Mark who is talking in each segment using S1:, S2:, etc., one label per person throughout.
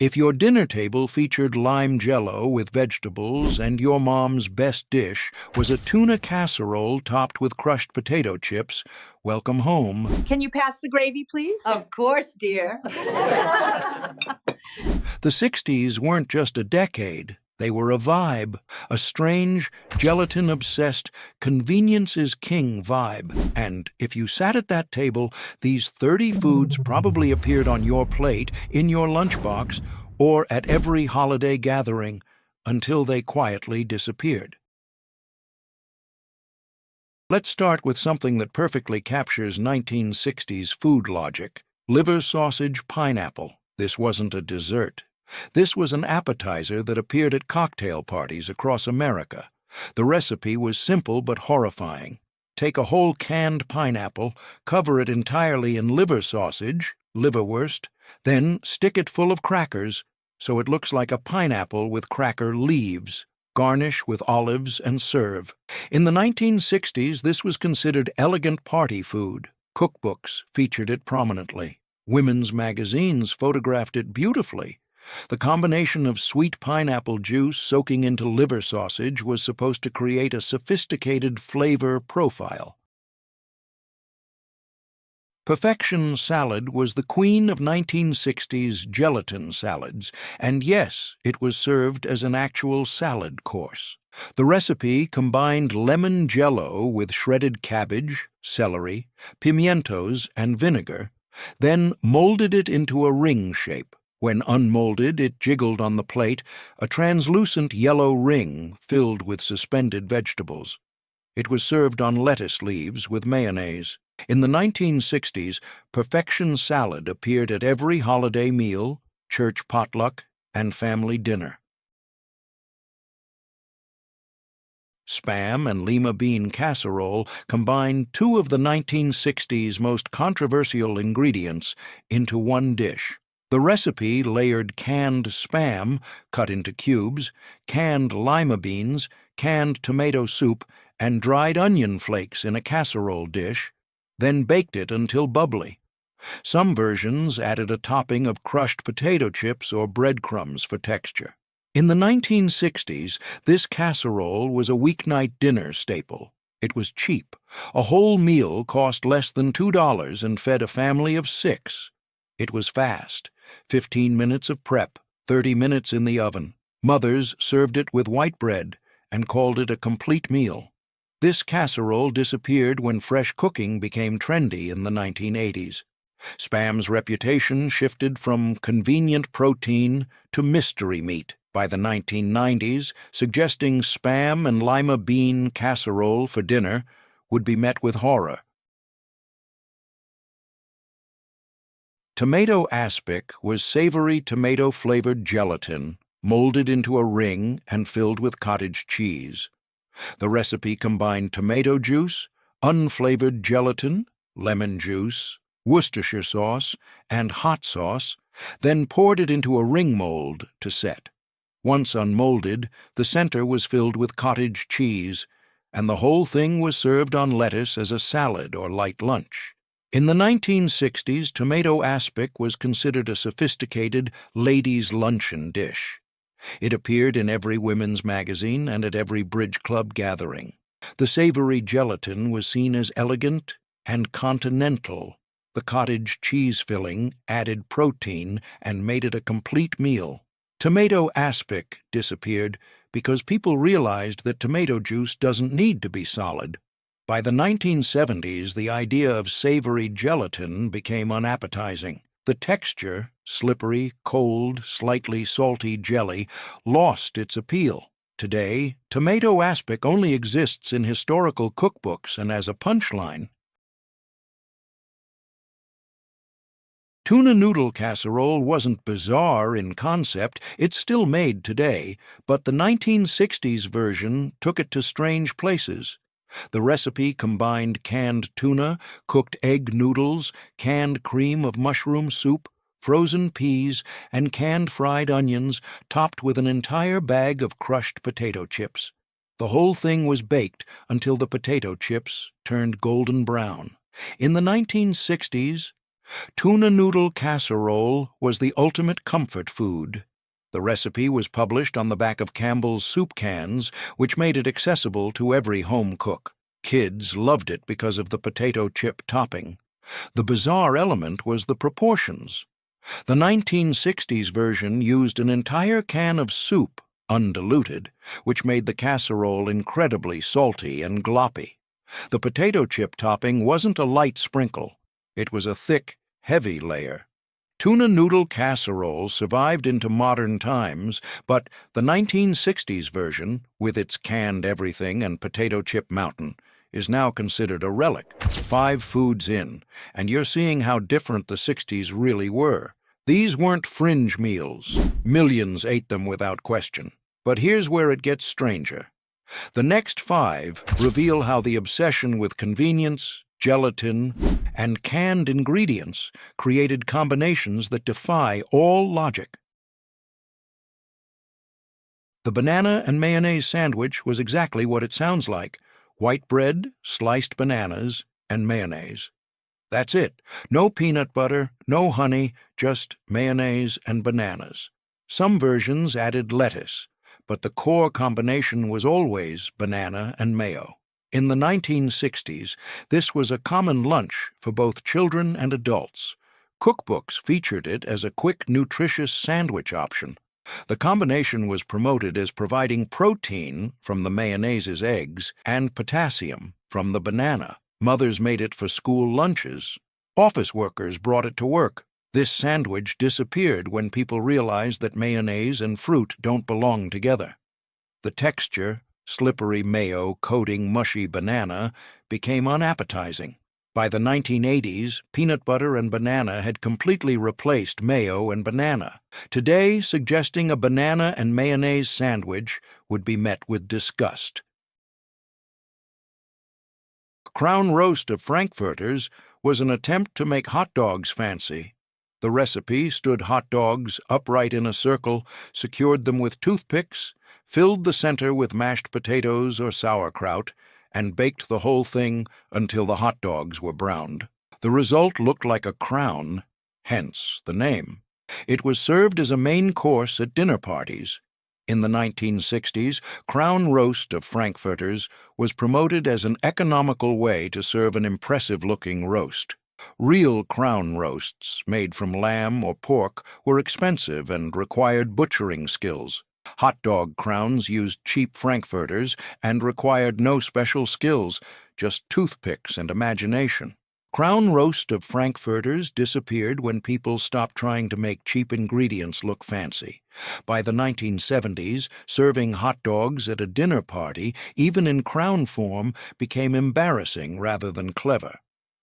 S1: If your dinner table featured lime jello with vegetables and your mom's best dish was a tuna casserole topped with crushed potato chips, welcome home.
S2: Can you pass the gravy, please?
S3: Of course, dear.
S1: The 60s weren't just a decade. They were a vibe, a strange, gelatin-obsessed, convenience-is-king vibe. And if you sat at that table, these 30 foods probably appeared on your plate, in your lunchbox, or at every holiday gathering, until they quietly disappeared. Let's start with something that perfectly captures 1960s food logic: liver sausage pineapple. This wasn't a dessert. This was an appetizer that appeared at cocktail parties across America. The recipe was simple but horrifying. Take a whole canned pineapple, cover it entirely in liver sausage, liverwurst, then stick it full of crackers so it looks like a pineapple with cracker leaves. Garnish with olives and serve. In the 1960s, this was considered elegant party food. Cookbooks featured it prominently. Women's magazines photographed it beautifully. The combination of sweet pineapple juice soaking into liver sausage was supposed to create a sophisticated flavor profile. Perfection salad was the queen of 1960s gelatin salads, and yes, it was served as an actual salad course. The recipe combined lemon jello with shredded cabbage, celery, pimientos, and vinegar, then molded it into a ring shape. When unmolded, it jiggled on the plate, a translucent yellow ring filled with suspended vegetables. It was served on lettuce leaves with mayonnaise. In the 1960s, perfection salad appeared at every holiday meal, church potluck, and family dinner. Spam and lima bean casserole combined two of the 1960s most controversial ingredients into one dish. The recipe layered canned spam, cut into cubes, canned lima beans, canned tomato soup, and dried onion flakes in a casserole dish, then baked it until bubbly. Some versions added a topping of crushed potato chips or breadcrumbs for texture. In the 1960s, this casserole was a weeknight dinner staple. It was cheap. A whole meal cost less than $2 and fed a family of 6. It was fast. 15 minutes of prep, 30 minutes in the oven. Mothers served it with white bread and called it a complete meal. This casserole disappeared when fresh cooking became trendy in the 1980s. Spam's reputation shifted from convenient protein to mystery meat by the 1990s, suggesting spam and lima bean casserole for dinner would be met with horror. Tomato aspic was savory tomato-flavored gelatin, molded into a ring and filled with cottage cheese. The recipe combined tomato juice, unflavored gelatin, lemon juice, Worcestershire sauce, and hot sauce, then poured it into a ring mold to set. Once unmolded, the center was filled with cottage cheese, and the whole thing was served on lettuce as a salad or light lunch. In the 1960s, tomato aspic was considered a sophisticated ladies' luncheon dish. It appeared in every women's magazine and at every bridge club gathering. The savory gelatin was seen as elegant and continental. The cottage cheese filling added protein and made it a complete meal. Tomato aspic disappeared because people realized that tomato juice doesn't need to be solid. By the 1970s, the idea of savory gelatin became unappetizing. The texture, slippery, cold, slightly salty jelly, lost its appeal. Today, tomato aspic only exists in historical cookbooks and as a punchline. Tuna noodle casserole wasn't bizarre in concept, it's still made today, but the 1960s version took it to strange places. The recipe combined canned tuna, cooked egg noodles, canned cream of mushroom soup, frozen peas, and canned fried onions, topped with an entire bag of crushed potato chips. The whole thing was baked until the potato chips turned golden brown. In the 1960s, Tuna noodle casserole was the ultimate comfort food. The recipe was published on the back of Campbell's soup cans, which made it accessible to every home cook. Kids loved it because of the potato chip topping. The bizarre element was the proportions. The 1960s version used an entire can of soup, undiluted, which made the casserole incredibly salty and gloppy. The potato chip topping wasn't a light sprinkle. It was a thick, heavy layer. Tuna noodle casserole survived into modern times, but the 1960s version, with its canned everything and potato chip mountain, is now considered a relic. 5 foods in, and you're seeing how different the 60s really were. These weren't fringe meals. Millions ate them without question. But here's where it gets stranger. The next 5 reveal how the obsession with convenience, gelatin, and canned ingredients created combinations that defy all logic. The banana and mayonnaise sandwich was exactly what it sounds like: white bread, sliced bananas, and mayonnaise. That's it. No peanut butter, no honey, just mayonnaise and bananas. Some versions added lettuce, but the core combination was always banana and mayo. In the 1960s, this was a common lunch for both children and adults. Cookbooks featured it as a quick, nutritious sandwich option. The combination was promoted as providing protein from the mayonnaise's eggs and potassium from the banana. Mothers made it for school lunches. Office workers brought it to work. This sandwich disappeared when people realized that mayonnaise and fruit don't belong together. The texture, slippery mayo coating mushy banana, became unappetizing. By the 1980s, peanut butter and banana had completely replaced mayo and banana. Today, suggesting a banana and mayonnaise sandwich would be met with disgust. Crown roast of frankfurters was an attempt to make hot dogs fancy. The recipe stood hot dogs upright in a circle, secured them with toothpicks, filled the center with mashed potatoes or sauerkraut, and baked the whole thing until the hot dogs were browned. The result looked like a crown, hence the name. It was served as a main course at dinner parties. In the 1960s, crown roast of frankfurters was promoted as an economical way to serve an impressive-looking roast. Real crown roasts, made from lamb or pork, were expensive and required butchering skills. Hot dog crowns used cheap frankfurters and required no special skills, just toothpicks and imagination. Crown roast of frankfurters disappeared when people stopped trying to make cheap ingredients look fancy. By the 1970s, serving hot dogs at a dinner party, even in crown form, became embarrassing rather than clever.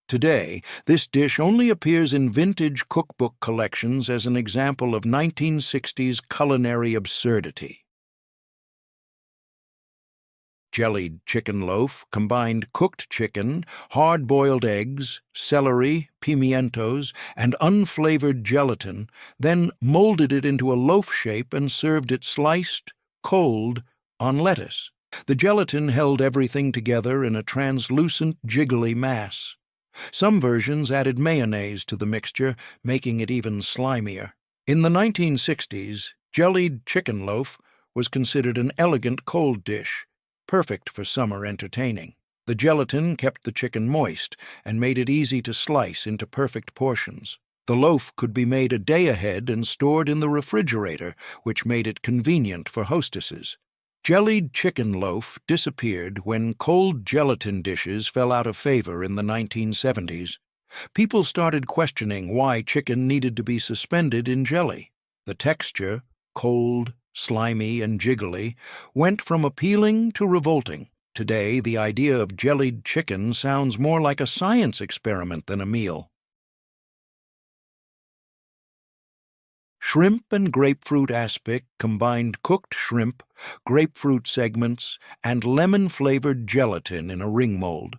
S1: Today, this dish only appears in vintage cookbook collections as an example of 1960s culinary absurdity. Jellied chicken loaf combined cooked chicken, hard-boiled eggs, celery, pimientos, and unflavored gelatin, then molded it into a loaf shape and served it sliced, cold, on lettuce. The gelatin held everything together in a translucent, jiggly mass. Some versions added mayonnaise to the mixture, making it even slimier. In the 1960s, jellied chicken loaf was considered an elegant cold dish, perfect for summer entertaining. The gelatin kept the chicken moist and made it easy to slice into perfect portions. The loaf could be made a day ahead and stored in the refrigerator, which made it convenient for hostesses. Jellied chicken loaf disappeared when cold gelatin dishes fell out of favor in the 1970s. People started questioning why chicken needed to be suspended in jelly. The texture, cold, slimy, and jiggly, went from appealing to revolting. Today, the idea of jellied chicken sounds more like a science experiment than a meal. Shrimp and grapefruit aspic combined cooked shrimp, grapefruit segments, and lemon-flavored gelatin in a ring mold.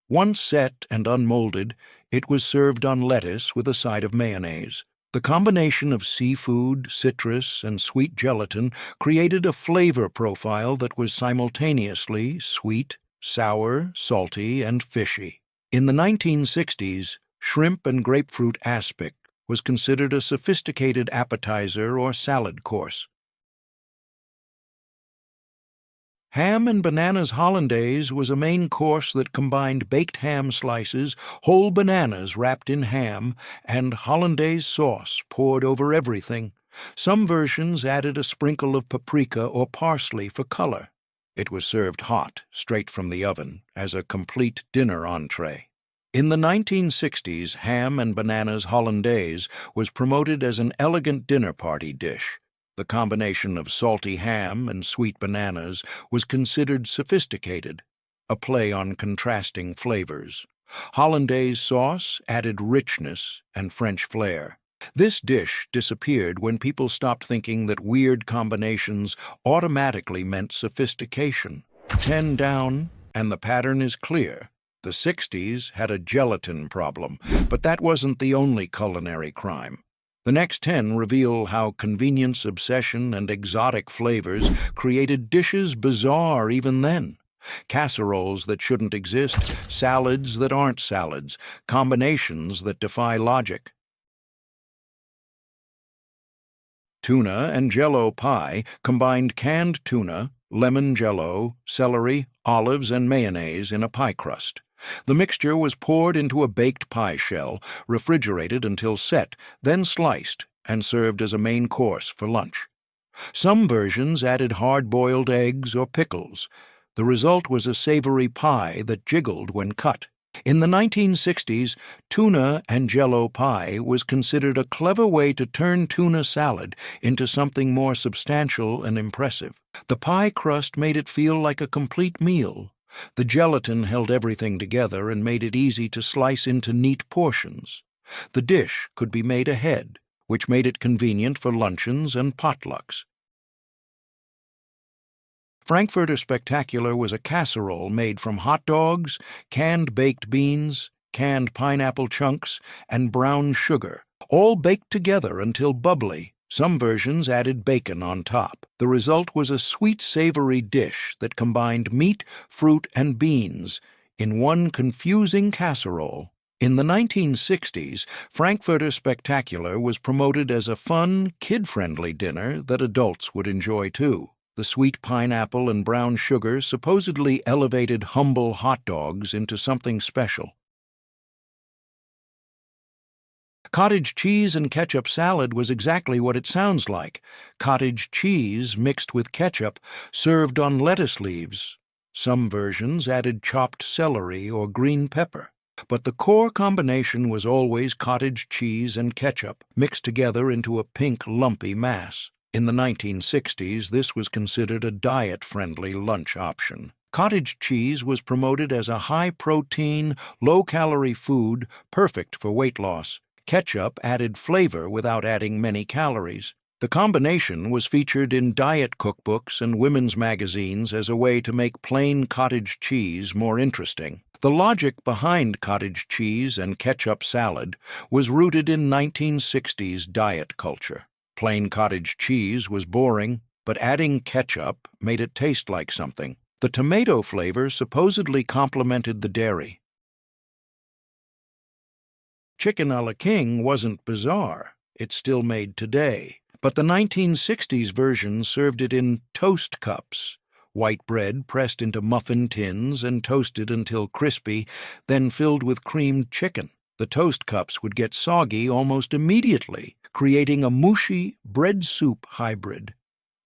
S1: Once set and unmolded, it was served on lettuce with a side of mayonnaise. The combination of seafood, citrus, and sweet gelatin created a flavor profile that was simultaneously sweet, sour, salty, and fishy. In the 1960s, Shrimp and grapefruit aspic was considered a sophisticated appetizer or salad course. Ham and bananas hollandaise was a main course that combined baked ham slices, whole bananas wrapped in ham, and hollandaise sauce poured over everything. Some versions added a sprinkle of paprika or parsley for color. It was served hot, straight from the oven, as a complete dinner entree. In the 1960s, ham and bananas hollandaise was promoted as an elegant dinner party dish. The combination of salty ham and sweet bananas was considered sophisticated, a play on contrasting flavors. Hollandaise sauce added richness and French flair. This dish disappeared when people stopped thinking that weird combinations automatically meant sophistication. 10 down, and the pattern is clear. The 60s had a gelatin problem, but that wasn't the only culinary crime. The next 10 reveal how convenience, obsession, and exotic flavors created dishes bizarre even then. Casseroles that shouldn't exist, salads that aren't salads, combinations that defy logic. Tuna and Jell-O pie combined canned tuna, lemon Jell-O, celery, olives, and mayonnaise in a pie crust. The mixture was poured into a baked pie shell, refrigerated until set, then sliced, and served as a main course for lunch. Some versions added hard-boiled eggs or pickles. The result was a savory pie that jiggled when cut. In the 1960s, tuna and Jell-O pie was considered a clever way to turn tuna salad into something more substantial and impressive. The pie crust made it feel like a complete meal. The gelatin held everything together and made it easy to slice into neat portions. The dish could be made ahead, which made it convenient for luncheons and potlucks. Frankfurter Spectacular was a casserole made from hot dogs, canned baked beans, canned pineapple chunks, and brown sugar, all baked together until bubbly. Some versions added bacon on top. The result was a sweet, savory dish that combined meat, fruit, and beans in one confusing casserole. In the 1960s, Frankfurter Spectacular was promoted as a fun, kid-friendly dinner that adults would enjoy too. The sweet pineapple and brown sugar supposedly elevated humble hot dogs into something special. Cottage cheese and ketchup salad was exactly what it sounds like. Cottage cheese mixed with ketchup, served on lettuce leaves. Some versions added chopped celery or green pepper. But the core combination was always cottage cheese and ketchup, mixed together into a pink, lumpy mass. In the 1960s, this was considered a diet-friendly lunch option. Cottage cheese was promoted as a high-protein, low-calorie food perfect for weight loss. Ketchup added flavor without adding many calories. The combination was featured in diet cookbooks and women's magazines as a way to make plain cottage cheese more interesting. The logic behind cottage cheese and ketchup salad was rooted in 1960s diet culture. Plain cottage cheese was boring, but adding ketchup made it taste like something. The tomato flavor supposedly complemented the dairy. Chicken a la king wasn't bizarre. It's still made today. But the 1960s version served it in toast cups. White bread pressed into muffin tins and toasted until crispy, then filled with creamed chicken. The toast cups would get soggy almost immediately, creating a mushy bread soup hybrid.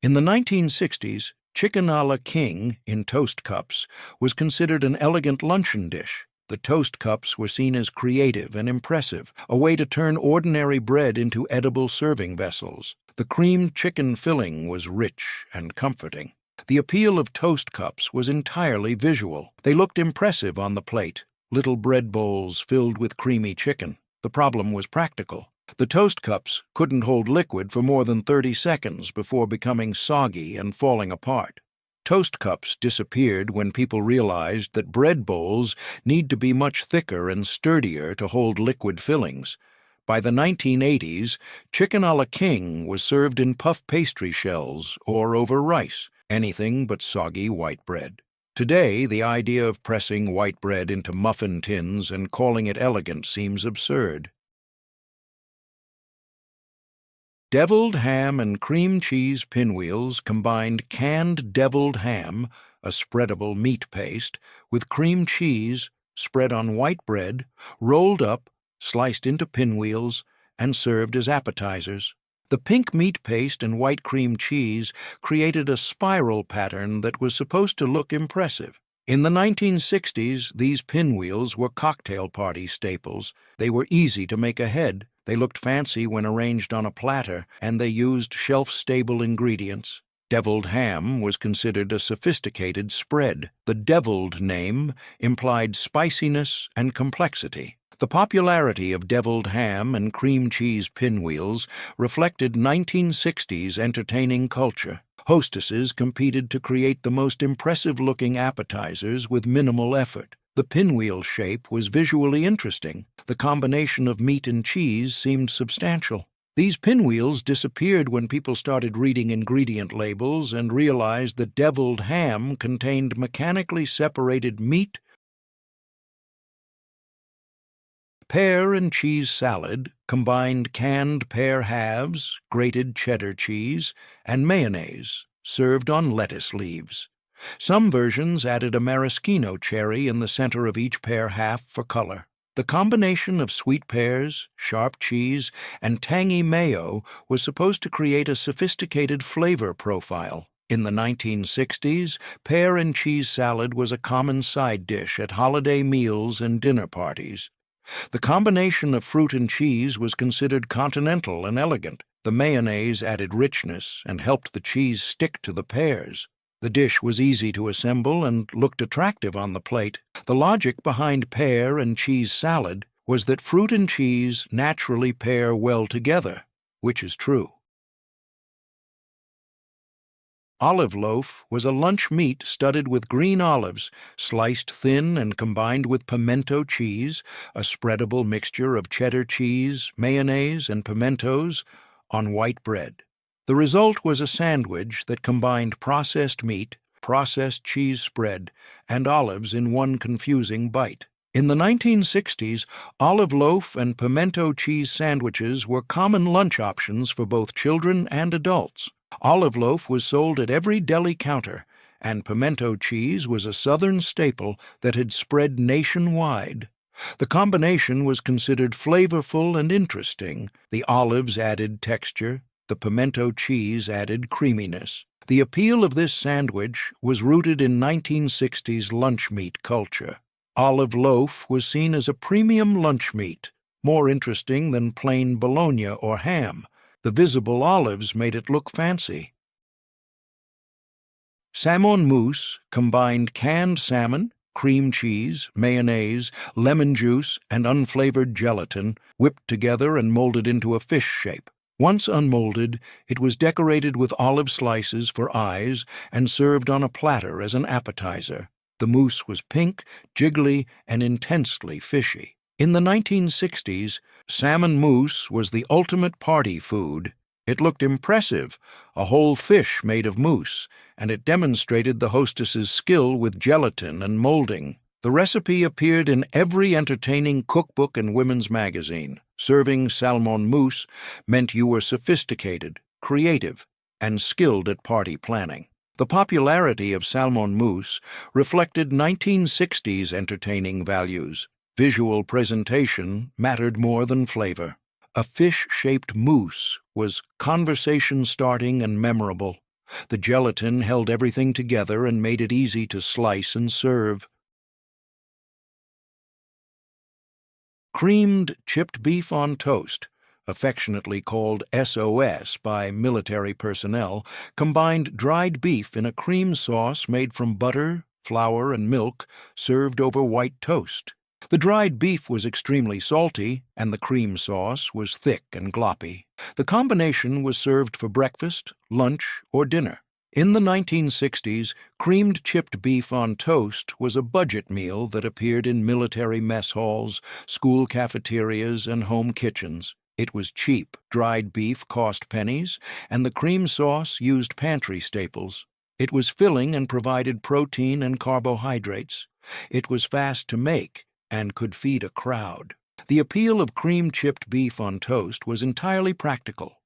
S1: In the 1960s, chicken a la king in toast cups was considered an elegant luncheon dish. The toast cups were seen as creative and impressive, a way to turn ordinary bread into edible serving vessels. The creamed chicken filling was rich and comforting. The appeal of toast cups was entirely visual. They looked impressive on the plate, little bread bowls filled with creamy chicken. The problem was practical. The toast cups couldn't hold liquid for more than 30 seconds before becoming soggy and falling apart. Toast cups disappeared when people realized that bread bowls need to be much thicker and sturdier to hold liquid fillings. By the 1980s, chicken a la king was served in puff pastry shells or over rice, anything but soggy white bread. Today, the idea of pressing white bread into muffin tins and calling it elegant seems absurd. Deviled ham and cream cheese pinwheels combined canned deviled ham, a spreadable meat paste, with cream cheese spread on white bread, rolled up, sliced into pinwheels, and served as appetizers. The pink meat paste and white cream cheese created a spiral pattern that was supposed to look impressive. In the 1960s, these pinwheels were cocktail party staples. They were easy to make ahead, they looked fancy when arranged on a platter, and they used shelf-stable ingredients. Deviled ham was considered a sophisticated spread. The deviled name implied spiciness and complexity. The popularity of deviled ham and cream cheese pinwheels reflected 1960s entertaining culture. Hostesses competed to create the most impressive-looking appetizers with minimal effort. The pinwheel shape was visually interesting. The combination of meat and cheese seemed substantial. These pinwheels disappeared when people started reading ingredient labels and realized that deviled ham contained mechanically separated meat. Pear and cheese salad combined canned pear halves, grated cheddar cheese, and mayonnaise, served on lettuce leaves. Some versions added a maraschino cherry in the center of each pear half for color. The combination of sweet pears, sharp cheese, and tangy mayo was supposed to create a sophisticated flavor profile. In the 1960s, pear and cheese salad was a common side dish at holiday meals and dinner parties. The combination of fruit and cheese was considered continental and elegant. The mayonnaise added richness and helped the cheese stick to the pears. The dish was easy to assemble and looked attractive on the plate. The logic behind pear and cheese salad was that fruit and cheese naturally pair well together, which is true. Olive loaf was a lunch meat studded with green olives, sliced thin and combined with pimento cheese, a spreadable mixture of cheddar cheese, mayonnaise, and pimentos, on white bread. The result was a sandwich that combined processed meat, processed cheese spread, and olives in one confusing bite. In the 1960s, olive loaf and pimento cheese sandwiches were common lunch options for both children and adults. Olive loaf was sold at every deli counter, and pimento cheese was a Southern staple that had spread nationwide. The combination was considered flavorful and interesting. The olives added texture, the pimento cheese added creaminess. The appeal of this sandwich was rooted in 1960s lunch meat culture. Olive loaf was seen as a premium lunch meat, more interesting than plain bologna or ham. The visible olives made it look fancy. Salmon mousse combined canned salmon, cream cheese, mayonnaise, lemon juice, and unflavored gelatin, whipped together and molded into a fish shape. Once unmolded, it was decorated with olive slices for eyes and served on a platter as an appetizer. The mousse was pink, jiggly, and intensely fishy. In the 1960s, salmon mousse was the ultimate party food. It looked impressive, a whole fish made of mousse, and it demonstrated the hostess's skill with gelatin and molding. The recipe appeared in every entertaining cookbook and women's magazine. Serving salmon mousse meant you were sophisticated, creative, and skilled at party planning. The popularity of salmon mousse reflected 1960s entertaining values. Visual presentation mattered more than flavor. A fish-shaped mousse was conversation-starting and memorable. The gelatin held everything together and made it easy to slice and serve. Creamed chipped beef on toast, affectionately called SOS by military personnel, combined dried beef in a cream sauce made from butter, flour, and milk, served over white toast. The dried beef was extremely salty, and the cream sauce was thick and gloppy. The combination was served for breakfast, lunch, or dinner. In the 1960s, creamed chipped beef on toast was a budget meal that appeared in military mess halls, school cafeterias, and home kitchens. It was cheap. Dried beef cost pennies, and the cream sauce used pantry staples. It was filling and provided protein and carbohydrates. It was fast to make and could feed a crowd. The appeal of cream-chipped beef on toast was entirely practical.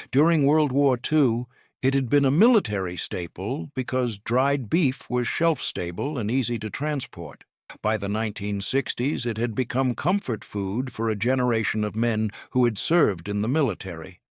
S1: During World War II, it had been a military staple because dried beef was shelf-stable and easy to transport. By the 1960s, it had become comfort food for a generation of men who had served in the military.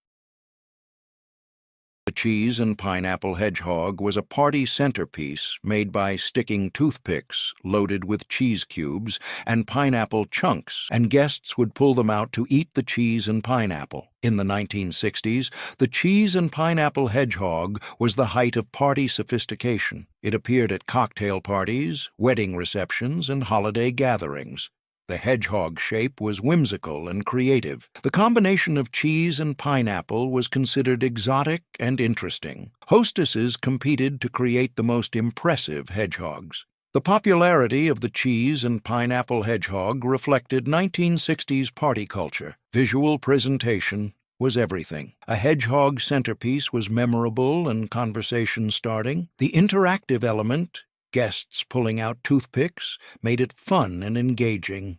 S1: The cheese and pineapple hedgehog was a party centerpiece made by sticking toothpicks loaded with cheese cubes and pineapple chunks, and guests would pull them out to eat the cheese and pineapple. In the 1960s, the cheese and pineapple hedgehog was the height of party sophistication. It appeared at cocktail parties, wedding receptions, and holiday gatherings. The hedgehog shape was whimsical and creative. The combination of cheese and pineapple was considered exotic and interesting. Hostesses competed to create the most impressive hedgehogs. The popularity of the cheese and pineapple hedgehog reflected 1960s party culture. Visual presentation was everything. A hedgehog centerpiece was memorable and conversation-starting. The interactive element, guests pulling out toothpicks, made it fun and engaging.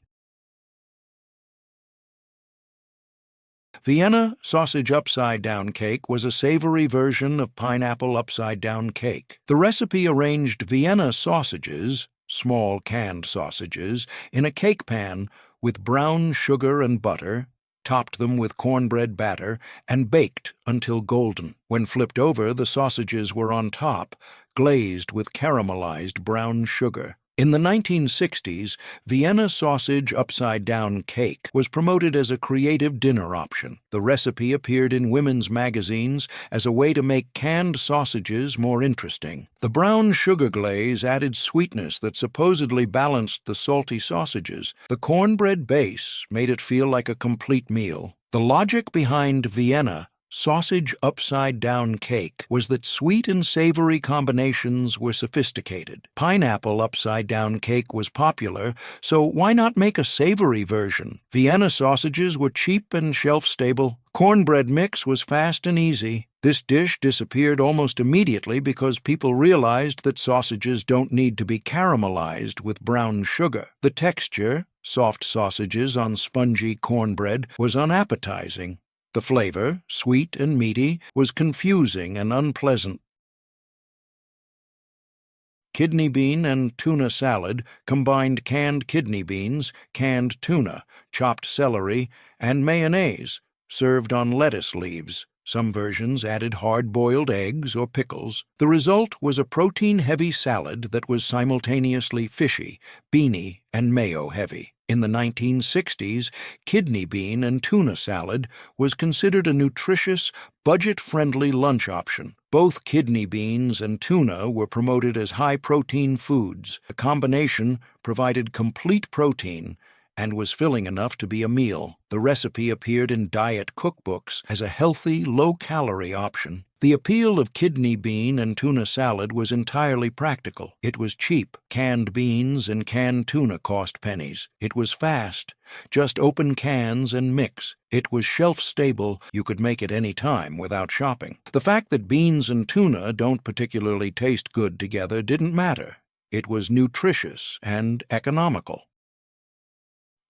S1: Vienna sausage upside-down cake was a savory version of pineapple upside-down cake. The recipe arranged Vienna sausages, small canned sausages, in a cake pan with brown sugar and butter, topped them with cornbread batter, and baked until golden. When flipped over, the sausages were on top, glazed with caramelized brown sugar. In the 1960s, Vienna sausage upside-down cake was promoted as a creative dinner option. The recipe appeared in women's magazines as a way to make canned sausages more interesting. The brown sugar glaze added sweetness that supposedly balanced the salty sausages. The cornbread base made it feel like a complete meal. The logic behind Vienna sausage upside-down cake was that sweet and savory combinations were sophisticated. Pineapple upside-down cake was popular, so why not make a savory version? Vienna sausages were cheap and shelf-stable. Cornbread mix was fast and easy. This dish disappeared almost immediately because people realized that sausages don't need to be caramelized with brown sugar. The texture, soft sausages on spongy cornbread, was unappetizing. The flavor, sweet and meaty, was confusing and unpleasant. Kidney bean and tuna salad combined canned kidney beans, canned tuna, chopped celery, and mayonnaise, served on lettuce leaves. Some versions added hard-boiled eggs or pickles. The result was a protein-heavy salad that was simultaneously fishy, beany, and mayo-heavy. In the 1960s, kidney bean and tuna salad was considered a nutritious, budget-friendly lunch option. Both kidney beans and tuna were promoted as high-protein foods. The combination provided complete protein and was filling enough to be a meal. The recipe appeared in diet cookbooks as a healthy, low-calorie option. The appeal of kidney bean and tuna salad was entirely practical. It was cheap. Canned beans and canned tuna cost pennies. It was fast. Just open cans and mix. It was shelf-stable. You could make it any time without shopping. The fact that beans and tuna don't particularly taste good together didn't matter. It was nutritious and economical.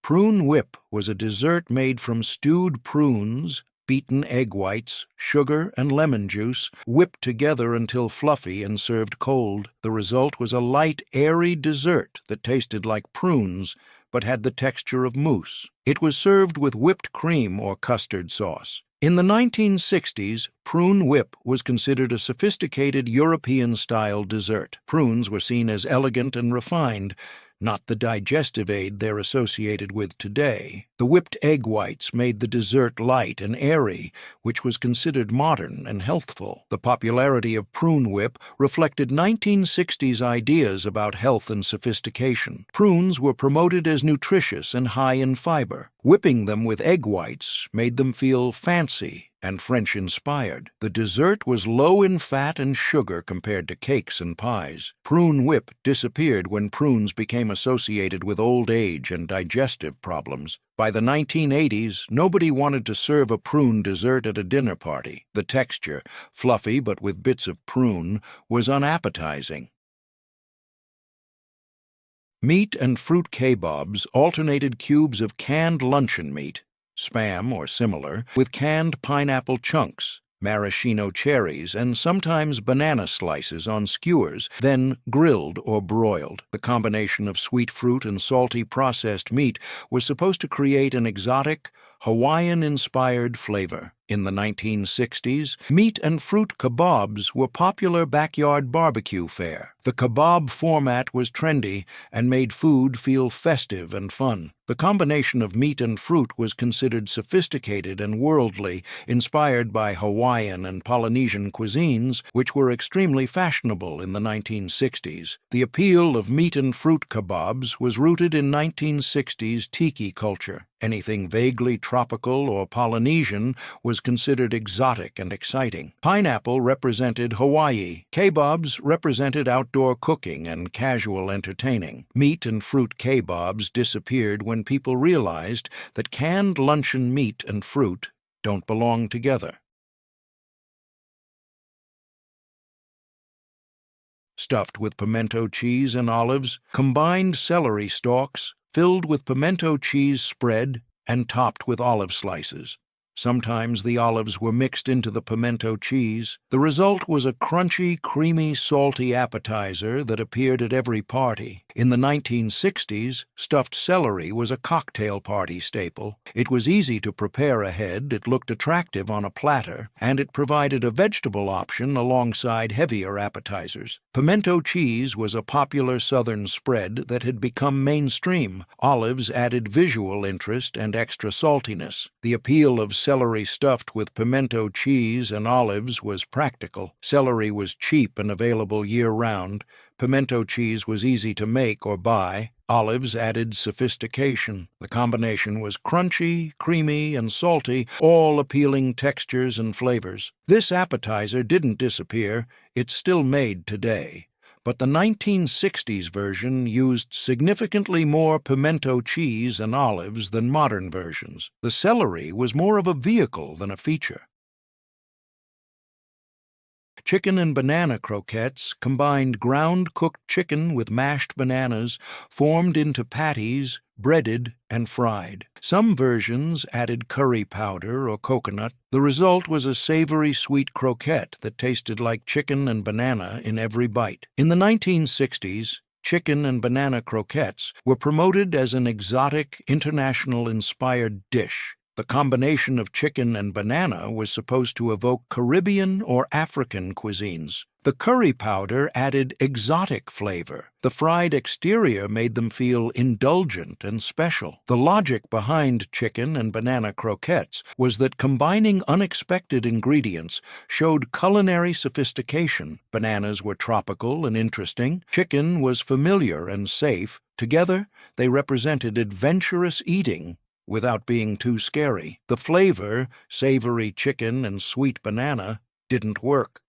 S1: Prune whip was a dessert made from stewed prunes, beaten egg whites, sugar, and lemon juice, whipped together until fluffy and served cold. The result was a light, airy dessert that tasted like prunes but had the texture of mousse. It was served with whipped cream or custard sauce. In the 1960s, prune whip was considered a sophisticated European-style dessert. Prunes were seen as elegant and refined, not the digestive aid they're associated with today. The whipped egg whites made the dessert light and airy, which was considered modern and healthful. The popularity of prune whip reflected 1960s ideas about health and sophistication. Prunes were promoted as nutritious and high in fiber. Whipping them with egg whites made them feel fancy and French-inspired. The dessert was low in fat and sugar compared to cakes and pies. Prune whip disappeared when prunes became associated with old age and digestive problems. By the 1980s, nobody wanted to serve a prune dessert at a dinner party. The texture, fluffy but with bits of prune, was unappetizing. Meat and fruit kebabs alternated cubes of canned luncheon meat, Spam or similar, with canned pineapple chunks, maraschino cherries, and sometimes banana slices on skewers, then grilled or broiled. The combination of sweet fruit and salty processed meat was supposed to create an exotic, Hawaiian-inspired flavor. In the 1960s, meat and fruit kebabs were popular backyard barbecue fare. The kebab format was trendy and made food feel festive and fun. The combination of meat and fruit was considered sophisticated and worldly, inspired by Hawaiian and Polynesian cuisines, which were extremely fashionable in the 1960s. The appeal of meat and fruit kebabs was rooted in 1960s tiki culture. Anything vaguely tropical or Polynesian was considered exotic and exciting. Pineapple represented Hawaii. Kebabs represented outdoor cooking and casual entertaining. Meat and fruit kebabs disappeared when people realized that canned luncheon meat and fruit don't belong together. Stuffed with pimento cheese and olives, combined celery stalks, filled with pimento cheese spread, and topped with olive slices. Sometimes the olives were mixed into the pimento cheese. The result was a crunchy, creamy, salty appetizer that appeared at every party. In the 1960s, stuffed celery was a cocktail party staple. It was easy to prepare ahead, it looked attractive on a platter, and it provided a vegetable option alongside heavier appetizers. Pimento cheese was a popular Southern spread that had become mainstream. Olives added visual interest and extra saltiness. The appeal of celery stuffed with pimento cheese and olives was practical. Celery was cheap and available year-round. Pimento cheese was easy to make or buy. Olives added sophistication. The combination was crunchy, creamy, and salty, all appealing textures and flavors. This appetizer didn't disappear. It's still made today. But the 1960s version used significantly more pimento cheese and olives than modern versions. The celery was more of a vehicle than a feature. Chicken and banana croquettes combined ground-cooked chicken with mashed bananas, formed into patties, breaded, and fried. Some versions added curry powder or coconut. The result was a savory sweet croquette that tasted like chicken and banana in every bite. In the 1960s, chicken and banana croquettes were promoted as an exotic, international-inspired dish. The combination of chicken and banana was supposed to evoke Caribbean or African cuisines. The curry powder added exotic flavor. The fried exterior made them feel indulgent and special. The logic behind chicken and banana croquettes was that combining unexpected ingredients showed culinary sophistication. Bananas were tropical and interesting. Chicken was familiar and safe. Together, they represented adventurous eating without being too scary. The flavor, savory chicken and sweet banana, didn't work.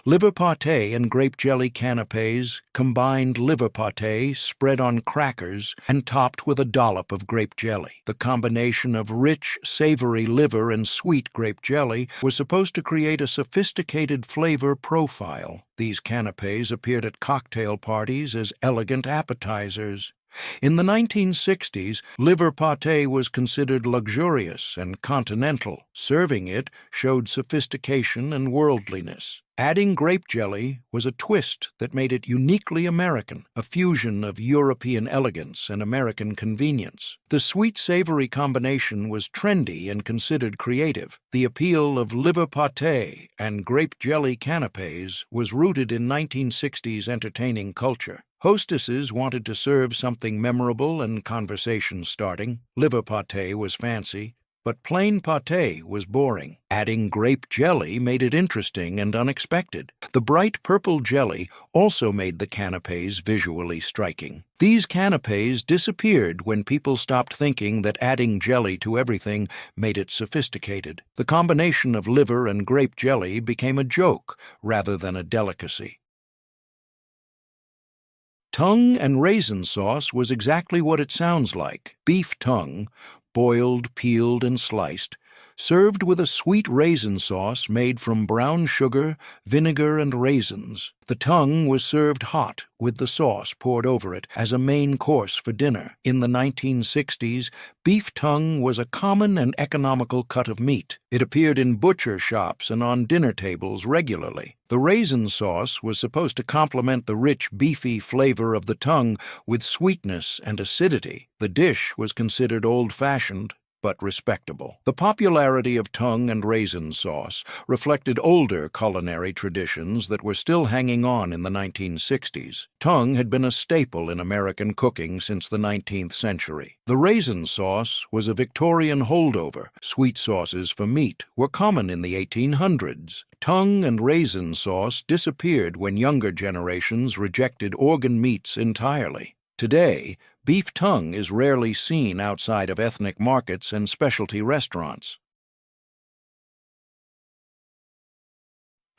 S1: Liver pâté and grape jelly canapés combined liver pâté spread on crackers and topped with a dollop of grape jelly. The combination of rich, savory liver and sweet grape jelly was supposed to create a sophisticated flavor profile. These canapés appeared at cocktail parties as elegant appetizers. In the 1960s, liver pâté was considered luxurious and continental. Serving it showed sophistication and worldliness. Adding grape jelly was a twist that made it uniquely American, a fusion of European elegance and American convenience. The sweet-savory combination was trendy and considered creative. The appeal of liver pâté and grape jelly canapés was rooted in 1960s entertaining culture. Hostesses wanted to serve something memorable and conversation-starting. Liver pâté was fancy, but plain pâté was boring. Adding grape jelly made it interesting and unexpected. The bright purple jelly also made the canapés visually striking. These canapés disappeared when people stopped thinking that adding jelly to everything made it sophisticated. The combination of liver and grape jelly became a joke rather than a delicacy. Tongue and raisin sauce was exactly what it sounds like. Beef tongue, boiled, peeled, and sliced, served with a sweet raisin sauce made from brown sugar, vinegar, and raisins. The tongue was served hot, with the sauce poured over it as a main course for dinner. In the 1960s, beef tongue was a common and economical cut of meat. It appeared in butcher shops and on dinner tables regularly. The raisin sauce was supposed to complement the rich, beefy flavor of the tongue with sweetness and acidity. The dish was considered old-fashioned, but respectable. The popularity of tongue and raisin sauce reflected older culinary traditions that were still hanging on in the 1960s. Tongue had been a staple in American cooking since the 19th century. The raisin sauce was a Victorian holdover. Sweet sauces for meat were common in the 1800s. Tongue and raisin sauce disappeared when younger generations rejected organ meats entirely. Today, beef tongue is rarely seen outside of ethnic markets and specialty restaurants.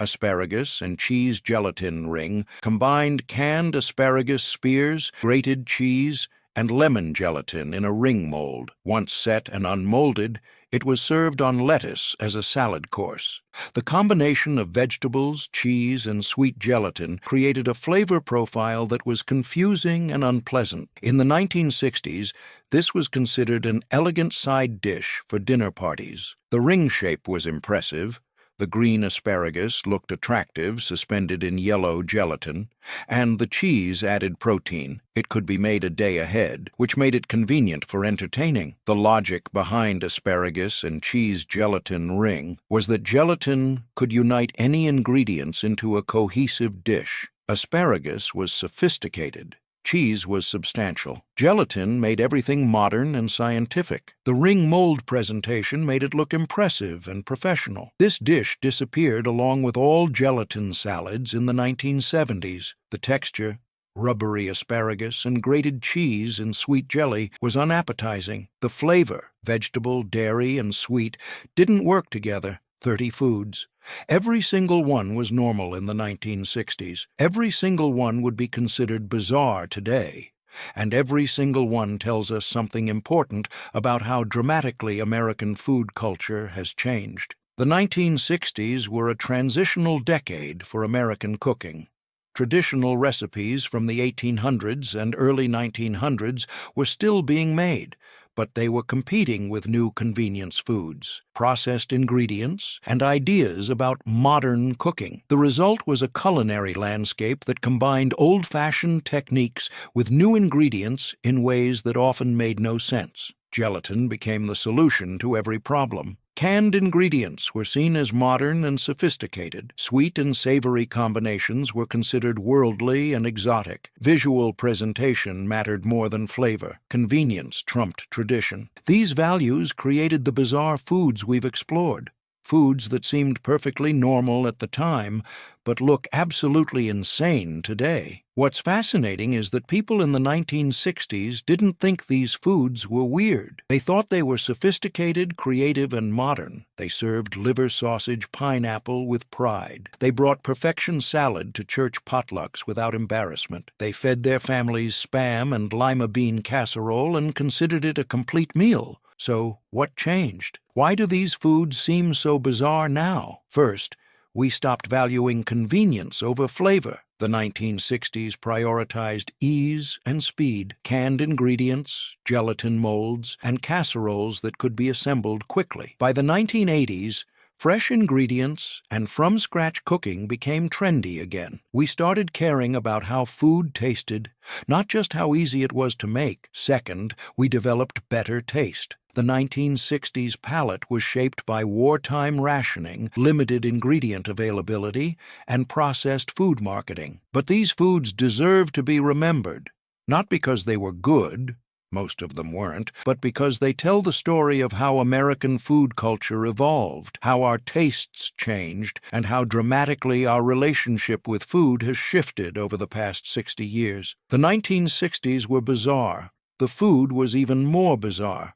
S1: Asparagus and cheese gelatin ring combined canned asparagus spears, grated cheese, and lemon gelatin in a ring mold. Once set and unmolded, it was served on lettuce as a salad course. The combination of vegetables, cheese, and sweet gelatin created a flavor profile that was confusing and unpleasant. In the 1960s, this was considered an elegant side dish for dinner parties. The ring shape was impressive. The green asparagus looked attractive, suspended in yellow gelatin, and the cheese added protein. It could be made a day ahead, which made it convenient for entertaining. The logic behind asparagus and cheese gelatin ring was that gelatin could unite any ingredients into a cohesive dish. Asparagus was sophisticated. Cheese was substantial. Gelatin made everything modern and scientific. The ring mold presentation made it look impressive and professional. This dish disappeared along with all gelatin salads in the 1970s. The texture, rubbery asparagus and grated cheese and sweet jelly, was unappetizing. The flavor, vegetable, dairy, and sweet, didn't work together. 30 foods. Every single one was normal in the 1960s. Every single one would be considered bizarre today. And every single one tells us something important about how dramatically American food culture has changed. The 1960s were a transitional decade for American cooking. Traditional recipes from the 1800s and early 1900s were still being made, but they were competing with new convenience foods, processed ingredients, and ideas about modern cooking. The result was a culinary landscape that combined old-fashioned techniques with new ingredients in ways that often made no sense. Gelatin became the solution to every problem. Canned ingredients were seen as modern and sophisticated. Sweet and savory combinations were considered worldly and exotic. Visual presentation mattered more than flavor. Convenience trumped tradition. These values created the bizarre foods we've explored. Foods that seemed perfectly normal at the time, but look absolutely insane today. What's fascinating is that people in the 1960s didn't think these foods were weird. They thought they were sophisticated, creative, and modern. They served liver sausage pineapple with pride. They brought perfection salad to church potlucks without embarrassment. They fed their families Spam and lima bean casserole and considered it a complete meal. So, what changed? Why do these foods seem so bizarre now? First, we stopped valuing convenience over flavor. The 1960s prioritized ease and speed, canned ingredients, gelatin molds, and casseroles that could be assembled quickly. By the 1980s, fresh ingredients and from-scratch cooking became trendy again. We started caring about how food tasted, not just how easy it was to make. Second, we developed better taste. The 1960s palate was shaped by wartime rationing, limited ingredient availability, and processed food marketing. But these foods deserve to be remembered, not because they were good, most of them weren't, but because they tell the story of how American food culture evolved, how our tastes changed, and how dramatically our relationship with food has shifted over the past 60 years. The 1960s were bizarre. The food was even more bizarre.